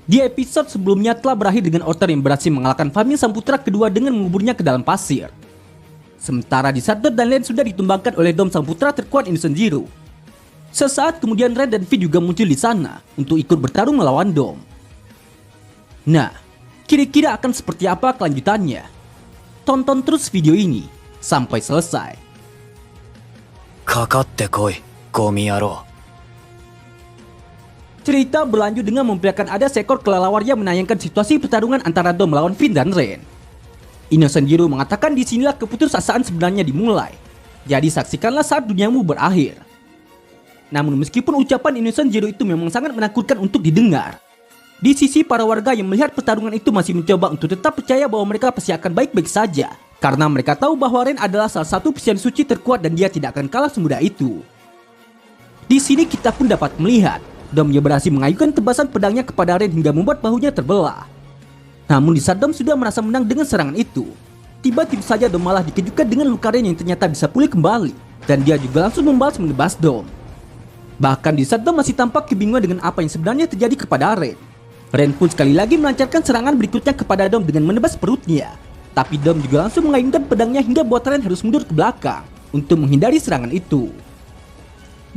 Di episode sebelumnya telah berakhir dengan Orter yang berhasil mengalahkan famili sang putra kedua dengan menguburnya ke dalam pasir. Sementara di saat Dom dan Ren sudah ditumbangkan oleh Dom sang putra terkuat Innocent Zero. Sesaat kemudian Ren dan V juga muncul di sana untuk ikut bertarung melawan Dom. Nah, kira-kira akan seperti apa kelanjutannya? Tonton terus video ini sampai selesai. かかってこい、ゴミ野郎。 Cerita berlanjut dengan memperlihatkan ada seekor kelelawar yang menayangkan situasi pertarungan antara Dom melawan Finn dan Ren. Innocent Zero mengatakan disinilah keputusasaan sebenarnya dimulai. Jadi saksikanlah saat duniamu berakhir. Namun meskipun ucapan Innocent Zero itu memang sangat menakutkan untuk didengar, di sisi para warga yang melihat pertarungan itu masih mencoba untuk tetap percaya bahwa mereka pasti akan baik-baik saja. Karena mereka tahu bahwa Ren adalah salah satu pesiar suci terkuat dan dia tidak akan kalah semudah itu. Di sini kita pun dapat melihat Dom yang berhasil mengayunkan tebasan pedangnya kepada Ren hingga membuat bahunya terbelah. Namun di saat Dom sudah merasa menang dengan serangan itu, tiba-tiba saja Dom malah dikejutkan dengan luka Ren yang ternyata bisa pulih kembali. Dan dia juga langsung membalas menebas Dom. Bahkan di saat Dom masih tampak kebingungan dengan apa yang sebenarnya terjadi kepada Ren, Ren pun sekali lagi melancarkan serangan berikutnya kepada Dom dengan menebas perutnya. Tapi Dom juga langsung mengayunkan pedangnya hingga buat Ren harus mundur ke belakang untuk menghindari serangan itu.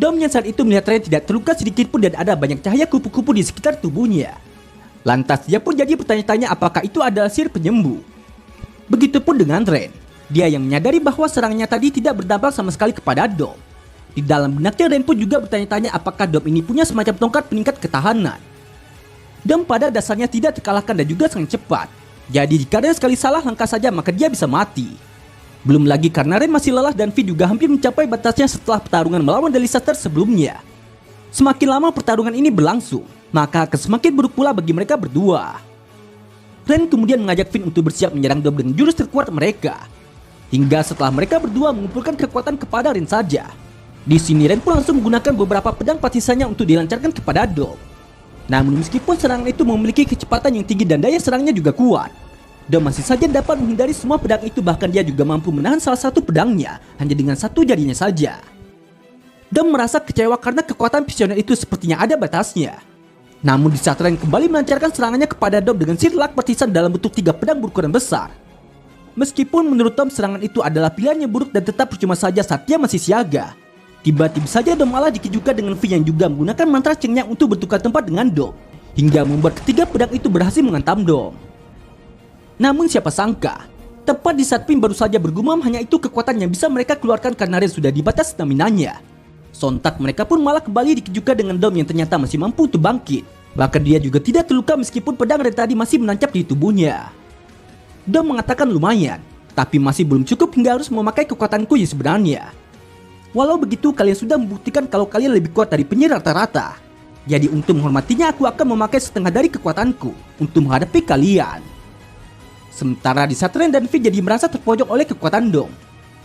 Dom yang saat itu melihat Ren tidak terluka sedikit pun dan ada banyak cahaya kupu-kupu di sekitar tubuhnya. Lantas dia pun jadi bertanya-tanya apakah itu adalah sihir penyembuh. Begitupun dengan Ren, dia yang menyadari bahwa serangannya tadi tidak berdampak sama sekali kepada Dom. Di dalam benaknya Ren pun juga bertanya-tanya apakah Dom ini punya semacam tongkat peningkat ketahanan. Dom pada dasarnya tidak terkalahkan dan juga sangat cepat. Jadi jika Ren sekali salah langkah saja maka dia bisa mati. Belum lagi karena Ren masih lelah dan V juga hampir mencapai batasnya setelah pertarungan melawan Delisastar sebelumnya. Semakin lama pertarungan ini berlangsung, maka akan semakin buruk pula bagi mereka berdua. Ren kemudian mengajak Finn untuk bersiap menyerang Dom dengan jurus terkuat mereka. Hingga setelah mereka berdua mengumpulkan kekuatan kepada Ren saja. Di sini Ren pun langsung menggunakan beberapa pedang partisannya untuk dilancarkan kepada Dom. Namun meskipun serangan itu memiliki kecepatan yang tinggi dan daya serangnya juga kuat, Dom masih saja dapat menghindari semua pedang itu, bahkan dia juga mampu menahan salah satu pedangnya hanya dengan satu jarinya saja. Dom merasa kecewa karena kekuatan visioner itu sepertinya ada batasnya. Namun di saat Ren kembali melancarkan serangannya kepada Dom dengan sirlak partisan dalam bentuk 3 pedang berukuran besar. Meskipun menurut Dom serangan itu adalah pilihan yang buruk dan tetap percuma saja saat dia masih siaga, tiba-tiba saja Dom malah dikejutkan dengan V yang juga menggunakan mantra cengnya untuk bertukar tempat dengan Dom, hingga membuat ketiga pedang itu berhasil menghantam Dom. Namun siapa sangka, tepat di saat Finn baru saja bergumam hanya itu kekuatan yang bisa mereka keluarkan karena Ren sudah di batas staminanya. Sontak mereka pun malah kembali dikejutkan dengan Dom yang ternyata masih mampu untuk bangkit. Bahkan dia juga tidak terluka meskipun pedang Ren tadi masih menancap di tubuhnya. Dom mengatakan lumayan, tapi masih belum cukup hingga harus memakai kekuatanku yang sebenarnya. Walau begitu kalian sudah membuktikan kalau kalian lebih kuat dari penyihir rata-rata. Jadi untuk menghormatinya aku akan memakai setengah dari kekuatanku untuk menghadapi kalian. Sementara di saat Ren dan V jadi merasa terpojok oleh kekuatan Dom,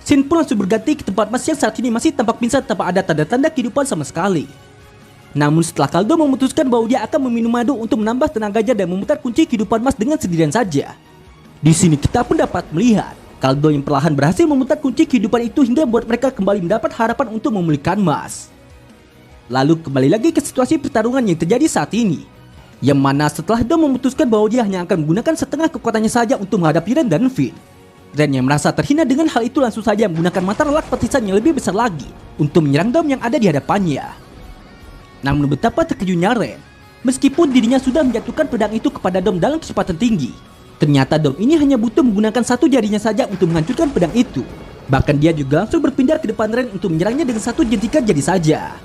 Shin pun langsung berganti ke tempat Mas yang saat ini masih tampak pingsan tanpa ada tanda-tanda kehidupan sama sekali. Namun setelah Kaldo memutuskan bahwa dia akan meminum madu untuk menambah tenaganya dan memutar kunci kehidupan Mas dengan sendirian saja. Di sini kita pun dapat melihat Kaldo yang perlahan berhasil memutar kunci kehidupan itu hingga membuat mereka kembali mendapat harapan untuk memulihkan Mas. Lalu kembali lagi ke situasi pertarungan yang terjadi saat ini, yang mana setelah Dom memutuskan bahwa dia hanya akan menggunakan setengah kekuatannya saja untuk menghadapi Ren dan Finn. Ren yang merasa terhina dengan hal itu langsung saja menggunakan mata relak partisan yang lebih besar lagi untuk menyerang Dom yang ada di hadapannya. Namun betapa terkejutnya Ren, meskipun dirinya sudah menjatuhkan pedang itu kepada Dom dalam kecepatan tinggi, ternyata Dom ini hanya butuh menggunakan satu jarinya saja untuk menghancurkan pedang itu. Bahkan dia juga langsung berpindah ke depan Ren untuk menyerangnya dengan satu jentikan jari saja.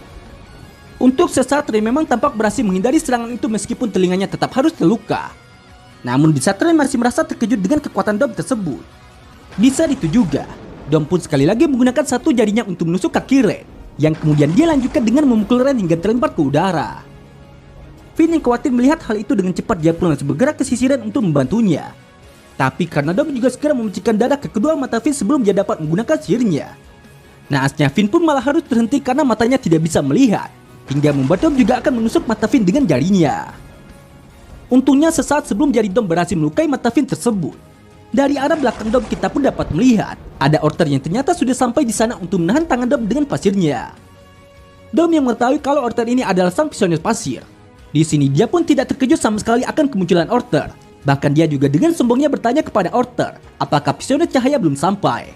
Untuk sesaat Ren memang tampak berhasil menghindari serangan itu meskipun telinganya tetap harus terluka. Namun di saat Ren masih merasa terkejut dengan kekuatan Dom tersebut, di saat itu juga Dom pun sekali lagi menggunakan satu jarinya untuk menusuk kaki Ren, yang kemudian dia lanjutkan dengan memukul Ren hingga terlempar ke udara. Finn yang khawatir melihat hal itu dengan cepat dia pun langsung bergerak ke sisi Ren untuk membantunya. Tapi karena Dom juga segera memuncikkan darah ke kedua mata Finn sebelum dia dapat menggunakan sihirnya. Naasnya Finn pun malah harus berhenti karena matanya tidak bisa melihat, hingga membuat Dom juga akan menusuk mata Finn dengan jarinya. Untungnya sesaat sebelum jari Dom berhasil melukai mata Finn tersebut, dari arah belakang Dom kita pun dapat melihat ada Orter yang ternyata sudah sampai di sana untuk menahan tangan Dom dengan pasirnya. Dom yang mengetahui kalau Orter ini adalah sang visioner pasir, Di sini dia pun tidak terkejut sama sekali akan kemunculan Orter. Bahkan dia juga dengan sombongnya bertanya kepada Orter, apakah pisioner cahaya belum sampai.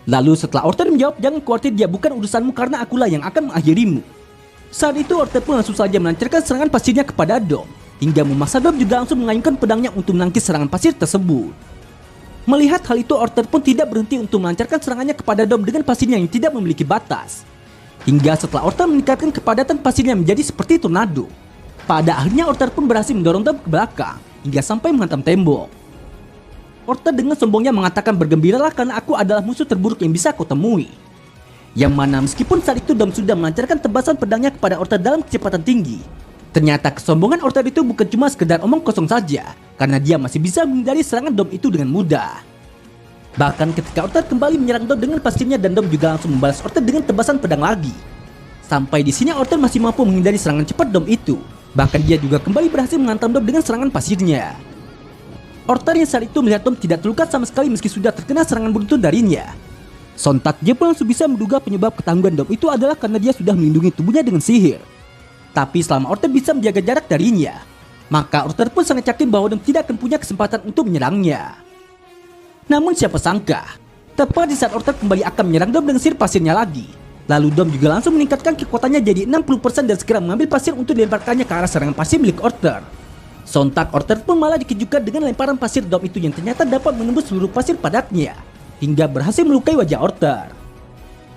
Lalu setelah Orter menjawab, jangan khawatir, dia bukan urusanmu karena akulah yang akan mengakhirimu. Saat itu Orter pun langsung saja melancarkan serangan pasirnya kepada Dom, hingga memaksa Dom juga langsung mengayunkan pedangnya untuk menangkis serangan pasir tersebut. Melihat hal itu, Orter pun tidak berhenti untuk melancarkan serangannya kepada Dom dengan pasirnya yang tidak memiliki batas. Hingga setelah Orter meningkatkan kepadatan pasirnya menjadi seperti tornado, pada akhirnya Orter pun berhasil mendorong Dom ke belakang hingga sampai menghantam tembok. Orter dengan sombongnya mengatakan, bergembiralah karena aku adalah musuh terburuk yang bisa kau temui. Yang mana meskipun saat itu Dom sudah melancarkan tebasan pedangnya kepada Orter dalam kecepatan tinggi, ternyata kesombongan Orter itu bukan cuma sekedar omong kosong saja, karena dia masih bisa menghindari serangan Dom itu dengan mudah. Bahkan ketika Orter kembali menyerang Dom dengan pasirnya dan Dom juga langsung membalas Orter dengan tebasan pedang lagi. Sampai di sini Orter masih mampu menghindari serangan cepat Dom itu. Bahkan dia juga kembali berhasil menghantam Dom dengan serangan pasirnya. Orter yang saat itu melihat Dom tidak terluka sama sekali meski sudah terkena serangan beruntun darinya. Sontak dia pun langsung bisa menduga penyebab ketangguhan Dom itu adalah karena dia sudah melindungi tubuhnya dengan sihir. Tapi selama Orter bisa menjaga jarak darinya, maka Orter pun sangat yakin bahwa Dom tidak akan punya kesempatan untuk menyerangnya. Namun siapa sangka, tepat di saat Orter kembali akan menyerang Dom dengan sihir pasirnya lagi, lalu Dom juga langsung meningkatkan kekuatannya jadi 60% dan segera mengambil pasir untuk dilemparkannya ke arah serangan pasir milik Orter. Sontak Orter pun malah dikejutkan dengan lemparan pasir Dom itu yang ternyata dapat menembus seluruh pasir padatnya, hingga berhasil melukai wajah Orter.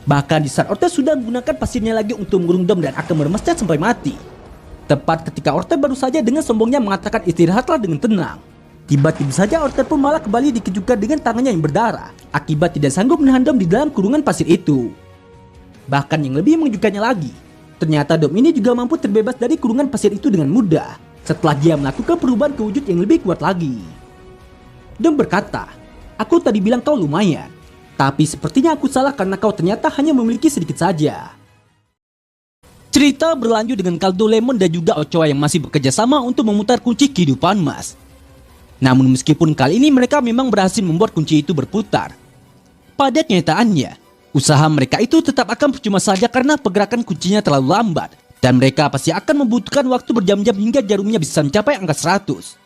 Bahkan di saat Orter sudah menggunakan pasirnya lagi untuk mengurung Dom dan akan meremasnya sampai mati, tepat ketika Orter baru saja dengan sombongnya mengatakan istirahatlah dengan tenang, tiba-tiba saja Orter pun malah kembali dikejutkan dengan tangannya yang berdarah akibat tidak sanggup menahan Dom di dalam kurungan pasir itu. Bahkan yang lebih mengejutkannya lagi, ternyata Dom ini juga mampu terbebas dari kurungan pasir itu dengan mudah setelah dia melakukan perubahan ke wujud yang lebih kuat lagi. Dom berkata, aku tadi bilang kau lumayan, tapi sepertinya aku salah karena kau ternyata hanya memiliki sedikit saja. Cerita berlanjut dengan Kaldo Lemon dan juga Ochoa yang masih bekerja sama untuk memutar kunci kehidupan Mas. Namun meskipun kali ini mereka memang berhasil membuat kunci itu berputar, pada kenyataannya usaha mereka itu tetap akan percuma saja karena pergerakan kuncinya terlalu lambat dan mereka pasti akan membutuhkan waktu berjam-jam hingga jarumnya bisa mencapai angka 100.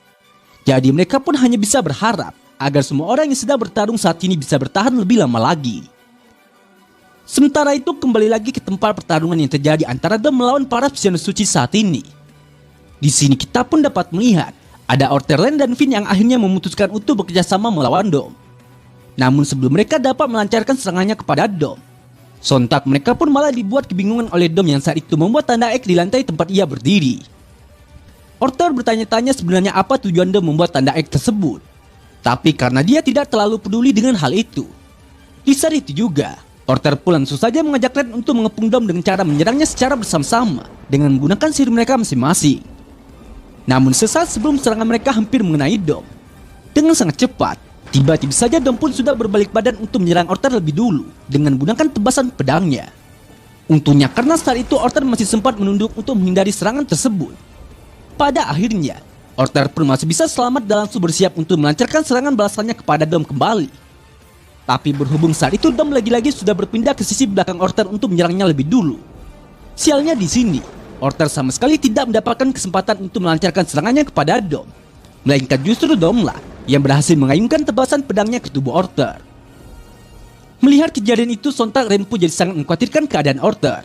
Jadi mereka pun hanya bisa berharap agar semua orang yang sedang bertarung saat ini bisa bertahan lebih lama lagi. Sementara itu kembali lagi ke tempat pertarungan yang terjadi antara Dom melawan para pisioner suci saat ini. Di sini kita pun dapat melihat ada Orter, Ren dan Vin yang akhirnya memutuskan untuk bekerja sama melawan Dom. Namun sebelum mereka dapat melancarkan serangannya kepada Dom, sontak mereka pun malah dibuat kebingungan oleh Dom yang saat itu membuat tanda X di lantai tempat ia berdiri. Orter bertanya-tanya sebenarnya apa tujuan Dom membuat tanda X tersebut. Tapi karena dia tidak terlalu peduli dengan hal itu. Di saat itu juga, Orter pun langsung saja mengajak Ren untuk mengepung Dom dengan cara menyerangnya secara bersama-sama dengan menggunakan sihir mereka masing-masing. Namun sesaat sebelum serangan mereka hampir mengenai Dom, dengan sangat cepat, tiba-tiba saja Dom pun sudah berbalik badan untuk menyerang Orter lebih dulu dengan menggunakan tebasan pedangnya. Untungnya karena saat itu Orter masih sempat menunduk untuk menghindari serangan tersebut. Pada akhirnya, Orter pun masih bisa selamat dan langsung bersiap untuk melancarkan serangan balasannya kepada Dom kembali. Tapi berhubung saat itu Dom lagi-lagi sudah berpindah ke sisi belakang Orter untuk menyerangnya lebih dulu. Sialnya di sini, Orter sama sekali tidak mendapatkan kesempatan untuk melancarkan serangannya kepada Dom, melainkan justru Dom lah yang berhasil mengayunkan tebasan pedangnya ke tubuh Orter. Melihat kejadian itu, sontak Ren pun jadi sangat mengkhawatirkan keadaan Orter.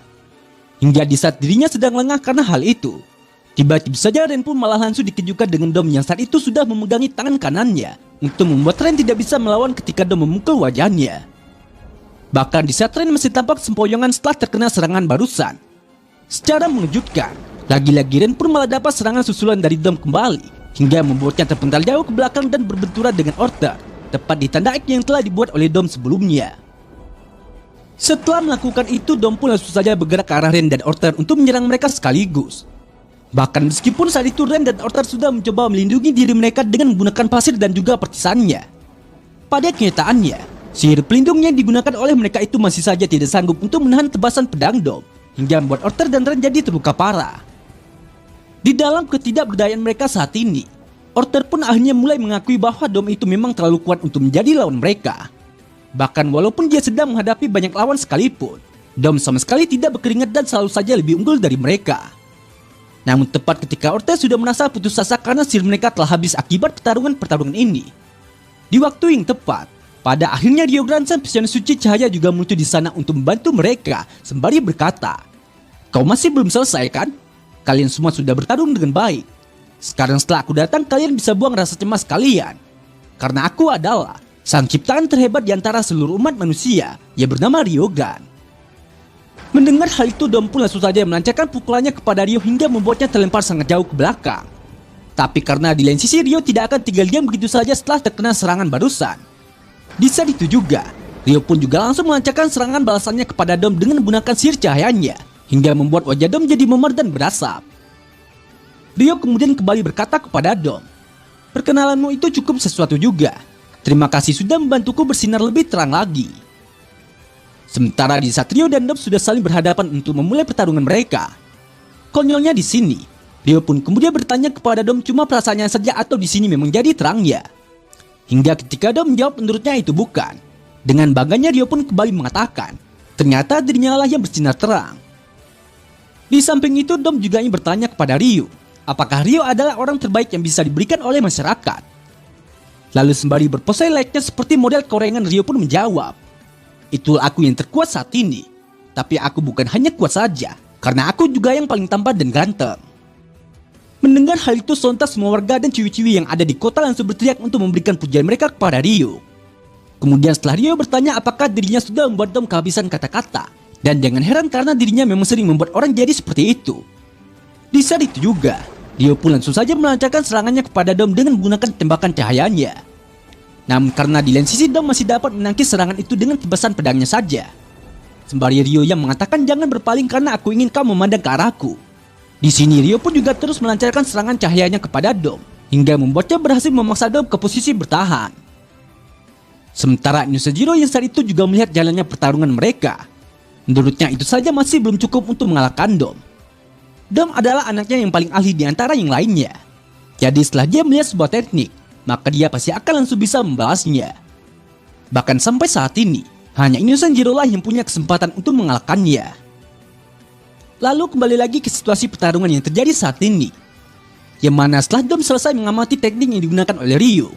Hingga di saat dirinya sedang lengah karena hal itu, tiba-tiba saja Ren pun malah langsung dikejutkan dengan Dom yang saat itu sudah memegangi tangan kanannya untuk membuat Ren tidak bisa melawan ketika Dom memukul wajahnya. Bahkan di saat Ren masih tampak sempoyongan setelah terkena serangan barusan, secara mengejutkan, lagi-lagi Ren pun malah dapat serangan susulan dari Dom kembali hingga membuatnya terpental jauh ke belakang dan berbenturan dengan Orter tepat di tanda X yang telah dibuat oleh Dom sebelumnya. Setelah melakukan itu, Dom pun langsung saja bergerak ke arah Ren dan Orter untuk menyerang mereka sekaligus. Bahkan meskipun saat itu Ren dan Orter sudah mencoba melindungi diri mereka dengan menggunakan pasir dan juga percisannya, pada kenyataannya, sihir pelindung yang digunakan oleh mereka itu masih saja tidak sanggup untuk menahan tebasan pedang Dom hingga membuat Orter dan Ren jadi terluka parah. Di dalam ketidakberdayaan mereka saat ini, Orter pun akhirnya mulai mengakui bahwa Dom itu memang terlalu kuat untuk menjadi lawan mereka. Bahkan walaupun dia sedang menghadapi banyak lawan sekalipun, Dom sama sekali tidak berkeringat dan selalu saja lebih unggul dari mereka. Namun tepat ketika Orte sudah merasa putus asa karena sihir mereka telah habis akibat pertarungan ini. Di waktu yang tepat, pada akhirnya Rio Grandson Pesion Suci Cahaya juga muncul di sana untuk membantu mereka sembari berkata, "Kau masih belum selesai kan? Kalian semua sudah bertarung dengan baik. Sekarang setelah aku datang, kalian bisa buang rasa cemas kalian. Karena aku adalah sang ciptaan terhebat di antara seluruh umat manusia yang bernama Ryogan." Mendengar hal itu, Dom pun langsung saja melancarkan pukulannya kepada Rio hingga membuatnya terlempar sangat jauh ke belakang. Tapi karena di lain sisi Rio tidak akan tinggal diam begitu saja setelah terkena serangan barusan. Di saat itu juga, Rio pun juga langsung melancarkan serangan balasannya kepada Dom dengan menggunakan sihir cahayanya hingga membuat wajah Dom jadi memar dan berasap. Rio kemudian kembali berkata kepada Dom, "Perkenalanmu itu cukup sesuatu juga. Terima kasih sudah membantuku bersinar lebih terang lagi." Sementara di saat Rio dan Dom sudah saling berhadapan untuk memulai pertarungan mereka, konyolnya di sini, Rio pun kemudian bertanya kepada Dom cuma perasaannya saja atau di sini memang jadi terang ya. Hingga ketika Dom menjawab menurutnya itu bukan. Dengan bangganya Rio pun kembali mengatakan, ternyata dirinya lah yang bersinar terang. Di samping itu Dom juga ingin bertanya kepada Rio, apakah Rio adalah orang terbaik yang bisa diberikan oleh masyarakat? Lalu sembari berpose layaknya seperti model korengan, Rio pun menjawab, "Itulah aku yang terkuat saat ini. Tapi aku bukan hanya kuat saja, karena aku juga yang paling tampan dan ganteng." Mendengar hal itu, sontak semua warga dan ciwi-ciwi yang ada di kota langsung berteriak untuk memberikan pujian mereka kepada Rio. Kemudian setelah Rio bertanya apakah dirinya sudah membuat Dom kehabisan kata-kata, dan jangan heran karena dirinya memang sering membuat orang jadi seperti itu. Di saat itu juga, Rio pun langsung saja melancarkan serangannya kepada Dom dengan menggunakan tembakan cahayanya. Namun karena di lain sisi Dom masih dapat menangkis serangan itu dengan tebasan pedangnya saja. Sembari Rio yang mengatakan jangan berpaling karena aku ingin kau memandang ke arahku. Di sini Rio pun juga terus melancarkan serangan cahayanya kepada Dom hingga membuatnya berhasil memaksa Dom ke posisi bertahan. Sementara Inusajiro yang saat itu juga melihat jalannya pertarungan mereka. Menurutnya itu saja masih belum cukup untuk mengalahkan Dom. Dom adalah anaknya yang paling ahli di antara yang lainnya. Jadi setelah dia melihat sebuah teknik, maka dia pasti akan langsung bisa membalasnya. Bahkan sampai saat ini, hanya Inusajiro lah yang punya kesempatan untuk mengalahkannya. Lalu kembali lagi ke situasi pertarungan yang terjadi saat ini, yang mana setelah Dom selesai mengamati teknik yang digunakan oleh Rio,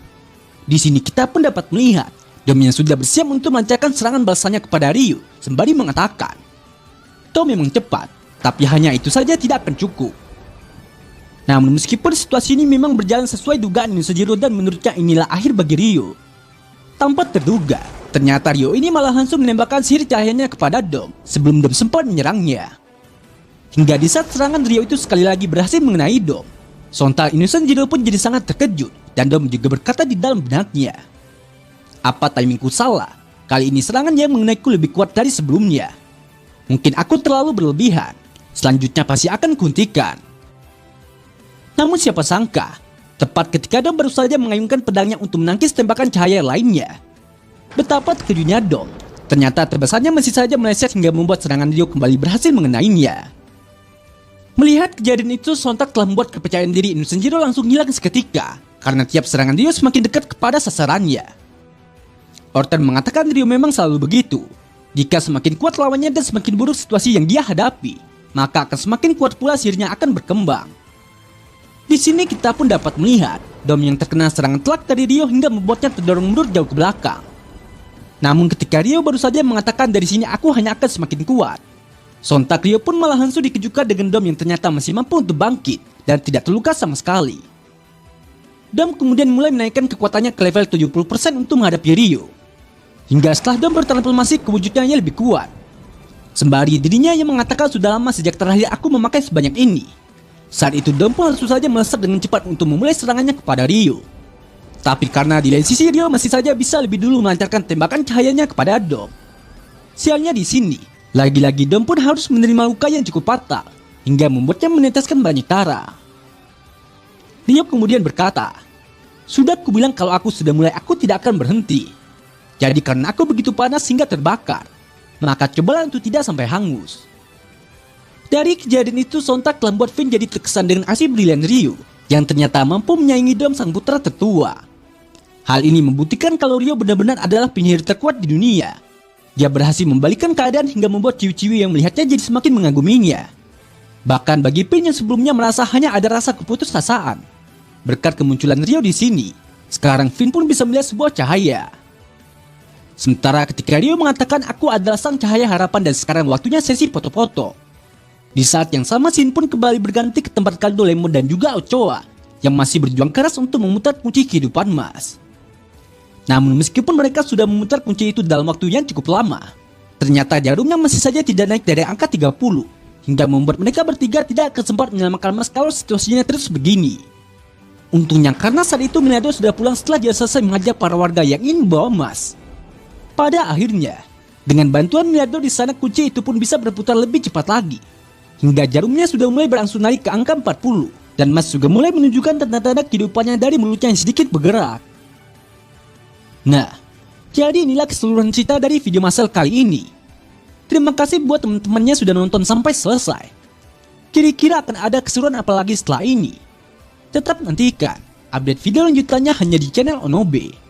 di sini kita pun dapat melihat Dom yang sudah bersiap untuk melancarkan serangan balasannya kepada Rio, sembari mengatakan, "Kau memang cepat, tapi hanya itu saja tidak akan cukup." Namun meskipun situasi ini memang berjalan sesuai dugaan Inusajiro dan menurutnya inilah akhir bagi Rio, tanpa terduga, ternyata Rio ini malah langsung menembakkan sihir cahayanya kepada Dom sebelum Dom sempat menyerangnya. Hingga di saat serangan Rio itu sekali lagi berhasil mengenai Dom, sontak Inusajiro pun jadi sangat terkejut dan Dom juga berkata di dalam benaknya, "Apa timingku salah? Kali ini serangan yang mengenaiku lebih kuat dari sebelumnya. Mungkin aku terlalu berlebihan. Selanjutnya pasti akan kuhentikan." Namun siapa sangka, tepat ketika Dom baru saja mengayunkan pedangnya untuk menangkis tembakan cahaya lainnya, betapa terkejutnya Dom. Ternyata tebasannya masih saja meleset hingga membuat serangan Rio kembali berhasil mengenainya. Melihat kejadian itu, sontak telah membuat kepercayaan diri Inusajiro langsung hilang seketika karena tiap serangan Rio semakin dekat kepada sasarannya. Orten mengatakan Rio memang selalu begitu. Jika semakin kuat lawannya dan semakin buruk situasi yang dia hadapi, maka akan semakin kuat pula sihirnya akan berkembang. Di sini kita pun dapat melihat Dom yang terkena serangan telak dari Rio hingga membuatnya terdorong mundur jauh ke belakang. Namun ketika Rio baru saja mengatakan dari sini aku hanya akan semakin kuat, sontak Rio pun malah langsung dikejutkan dengan Dom yang ternyata masih mampu untuk bangkit dan tidak terluka sama sekali. Dom kemudian mulai menaikkan kekuatannya ke level 70% untuk menghadapi Rio. Hingga setelah Dom bertransformasi ke wujudnya yang lebih kuat. Sembari dirinya yang mengatakan sudah lama sejak terakhir aku memakai sebanyak ini. Saat itu Dom pun langsung saja melesat dengan cepat untuk memulai serangannya kepada Rio. Tapi karena di lain sisi Rio masih saja bisa lebih dulu melancarkan tembakan cahayanya kepada Dom. Sialnya di sini, lagi-lagi Dom pun harus menerima luka yang cukup fatal hingga membuatnya meneteskan banyak darah. Rio kemudian berkata, "Sudah kubilang kalau aku sudah mulai aku tidak akan berhenti. Jadi karena aku begitu panas hingga terbakar, maka cobalah untuk tidak sampai hangus." Dari kejadian itu sontak telah membuat Vin jadi terkesan dengan aksi brilian Rio yang ternyata mampu menyaingi Dom sang putra tertua. Hal ini membuktikan kalau Rio benar-benar adalah penyihir terkuat di dunia. Dia berhasil membalikkan keadaan hingga membuat ciwi-ciwi yang melihatnya jadi semakin mengaguminya. Bahkan bagi Pain yang sebelumnya merasa hanya ada rasa keputusasaan, berkat kemunculan Ryo di sini, sekarang Finn pun bisa melihat sebuah cahaya. Sementara ketika Ryo mengatakan aku adalah sang cahaya harapan dan sekarang waktunya sesi foto-foto. Di saat yang sama Shin pun kembali berganti ke tempat Kaido, Lemon dan juga Ochoa yang masih berjuang keras untuk memutar kunci kehidupan Mas. Namun meskipun mereka sudah memutar kunci itu dalam waktu yang cukup lama, ternyata jarumnya masih saja tidak naik dari angka 30 hingga membuat mereka bertiga tidak sempat menyelamatkan Mas kalau situasinya terus begini. Untungnya karena saat itu Minato sudah pulang setelah dia selesai mengajak para warga yang ingin membawa Mas. Pada akhirnya, dengan bantuan Minato di sana kunci itu pun bisa berputar lebih cepat lagi. Hingga jarumnya sudah mulai berangsur naik ke angka 40 dan Mas juga mulai menunjukkan tanda-tanda kehidupannya dari mulutnya yang sedikit bergerak. Nah, jadi inilah keseluruhan cerita dari video Masal kali ini. Terima kasih buat teman-temannya sudah nonton sampai selesai. Kira-kira akan ada keseruan apa lagi setelah ini? Tetap nantikan update video lanjutannya hanya di channel Onobe.